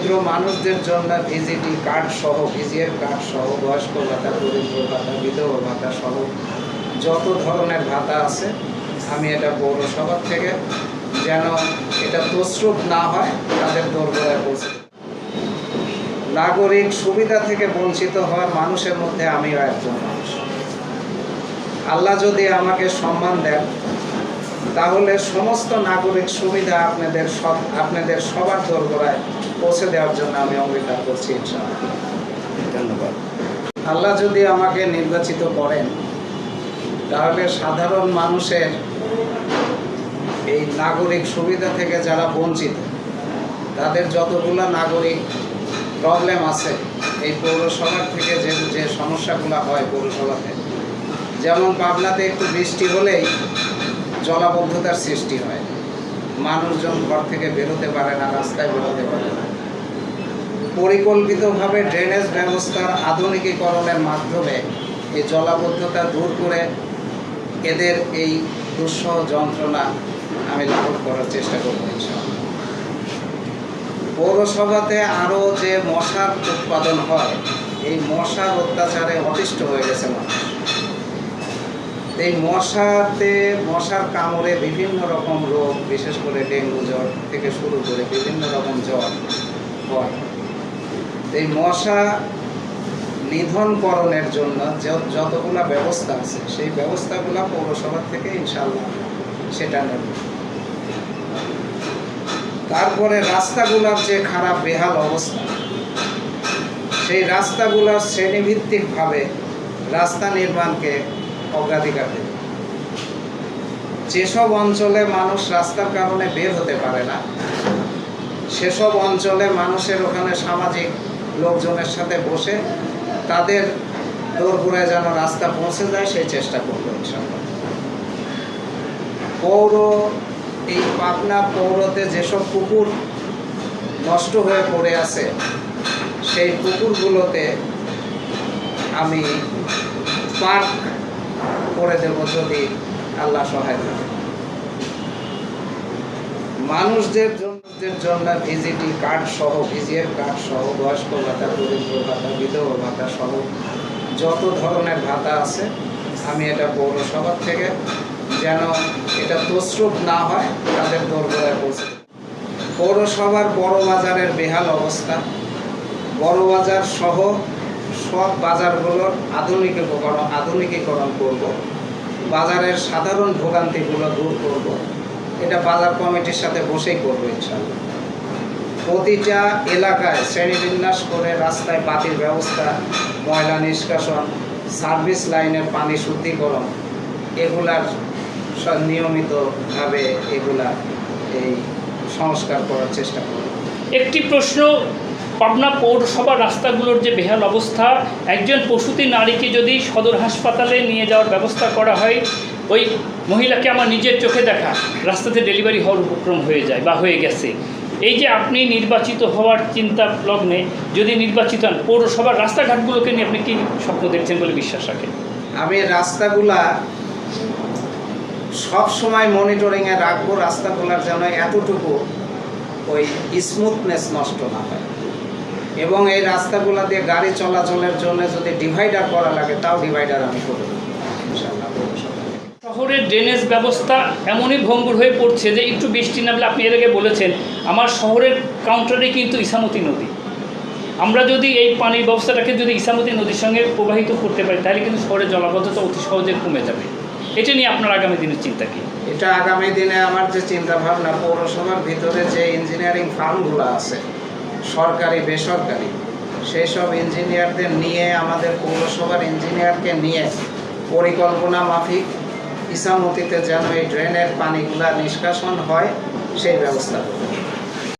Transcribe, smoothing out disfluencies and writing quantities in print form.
দরিদ্র মানুষদের জন্য ভিজিটি কার্ড সহ, ভিজিএর কার্ড সহ, বয়স্ক ভাতা, দরিদ্র ভাতা, বিধবা ভাতা সহ যত ধরনের ভাতা আছে আমি এটা পৌরসভা থেকে যেন এটা তছরূপ না হয় তাদের দোরগোড়ায় পৌঁছে। নাগরিক সুবিধা থেকে বঞ্চিত হওয়ার মানুষের মধ্যে আমিও একজন মানুষ। আল্লাহ যদি আমাকে সম্মান দেন তাহলে সমস্ত নাগরিক সুবিধা আপনাদের সবার দোরগোড়ায় পৌঁছে দেওয়ার জন্য আমি অঙ্গীকার করছি ইনশাআল্লাহ। ধন্যবাদ। আল্লাহ যদি আমাকে নির্বাচিত করেন তাহলে সাধারণ মানুষের এই নাগরিক সুবিধা থেকে যারা বঞ্চিত তাদের যতগুলো নাগরিক প্রবলেম আছে এই পৌরসভার থেকে যে সমস্যাগুলো হয় পৌরসভাতে, যেমন পাবনাতে একটু বৃষ্টি হলেই জলাবদ্ধতার সৃষ্টি হয়, মানুষজন ঘর থেকে বেরোতে পারে না, রাস্তায় বেরোতে পারে না। পরিকল্পিতভাবে ড্রেনেজ ব্যবস্থার আধুনিকীকরণের মাধ্যমে এই জলাবদ্ধতা দূর করে এদের এই দুঃসহ যন্ত্রণা আমি লাঘব করার চেষ্টা করব ইনশাআল্লাহ। পৌরসভাতে আরও যে মশার উৎপাদন হয়, এই মশার অত্যাচারে অতিষ্ঠ হয়ে গেছে মানুষ। এই মশার কামড়ে বিভিন্ন রকম রোগ, বিশেষ করে ডেঙ্গু জ্বর থেকে শুরু করে বিভিন্ন রকম জ্বর হয়। এই মশা নিধনকরণের জন্য যতগুলো ব্যবস্থা আছে সেই ব্যবস্থাগুলো পৌরসভা থেকে ইনশাআল্লাহ সেটা নেব। তারপরে রাস্তাগুলোর যে খারাপ বেহাল অবস্থা, সেই রাস্তাগুলোর শ্রেণীভিত্তিকভাবে রাস্তা নির্মাণকে অগ্রাধিকার দেবে। যেসব অঞ্চলে মানুষ রাস্তার কারণে বের হতে পারে না সেসব অঞ্চলে মানুষের ওখানে সামাজিক লোকজনের সাথে বসে তাদের দোরগোড়ায় যেন রাস্তা পৌঁছে যায় সেই চেষ্টা করবো ইনশাআল্লাহ। এই পাবনা পৌরতে যেসব পুকুর নষ্ট হয়ে পড়ে আছে সেই পুকুরগুলোতে আমি পার্ক করে দেব যদি আল্লাহ সহায় করে। মানুষদের জন্য ভিজিটি কার্ড সহ, ভিজিএর কার্ড সহ, বয়স্ক ভাতা, দরিদ্র ভাতা, বিধবা ভাতা সহ যত ধরনের ভাতা আছে আমি এটা পৌরসভা থেকে যেন এটা তছরূপ না হয় তাদের দোরগোড়ায় পৌঁছে। পৌরসভার বড় বাজারের বেহাল অবস্থা, বড় বাজার সহ সব বাজারগুলোর আধুনিকীকরণ করব, বাজারের সাধারণ ভোগান্তিগুলো দূর করব। এটা বাজার কমিটির সাথে বসেই করবো ইনশাআল্লাহ। প্রতিটা এলাকায় শ্রেণীবিন্যাস করে রাস্তায় বাতির ব্যবস্থা, ময়লা নিষ্কাশন, সার্ভিস লাইনের পানি শুদ্ধিকরণ, এগুলার নিয়মিতভাবে এই সংস্কার করার চেষ্টা করব। একটি প্রশ্ন, পাবনা পৌরসভার রাস্তাগুলোর যে বেহাল অবস্থা, একজন প্রসূতি নারীকে যদি সদর হাসপাতালে নিয়ে যাওয়ার ব্যবস্থা করা হয়, ওই মহিলাকে আমার নিজের চোখে দেখা রাস্তাতে ডেলিভারি হওয়ার উপক্রম হয়ে যায় বা হয়ে গেছে। এই যে আপনি নির্বাচিত হওয়ার চিন্তা লগ্নে যদি নির্বাচিত হন, পৌরসভার রাস্তাঘাটগুলোকে নিয়ে আপনি কি স্বপ্ন দেখছেন বলে বিশ্বাস রাখেন? আমি রাস্তাগুলা সব সময় মনিটরিংয়ে রাখবো, রাস্তাগুলার যেন এতটুকু ওই স্মুথনেস নষ্ট না হয়, এবং এই রাস্তাগুলা দিয়ে গাড়ি চলাচলের জন্য যদি ডিভাইডার করা লাগে তাও ডিভাইডার আমি করে দেবো ইনশাআল্লাহ। শহরের ড্রেনেজ ব্যবস্থা এমনই ভঙ্গুর হয়ে পড়ছে যে একটু বৃষ্টি নামলে, আপনি এর আগে বলেছেন আমার শহরের কাউন্টারে কিন্তু ইসামতি নদী, আমরা যদি এই পানির ব্যবস্থাটাকে যদি ইসামতি নদীর সঙ্গে প্রবাহিত করতে পারি তাহলে কিন্তু শহরের জলাবদ্ধতা অতি সহজে কমে যাবে। এটা নিয়ে আপনার আগামী দিনের চিন্তা কি? এটা আগামী দিনে আমার যে চিন্তা ভাবনা, পৌরসভার ভিতরে যে ইঞ্জিনিয়ারিং ফার্মগুলো আছে সরকারি বেসরকারি, সেই সব ইঞ্জিনিয়ারদের নিয়ে, আমাদের পৌরসভার ইঞ্জিনিয়ারকে নিয়ে পরিকল্পনা মাফিক ইসামতিতে যেন এই ড্রেনের পানিগুলা নিষ্কাশন হয় সেই ব্যবস্থা করব।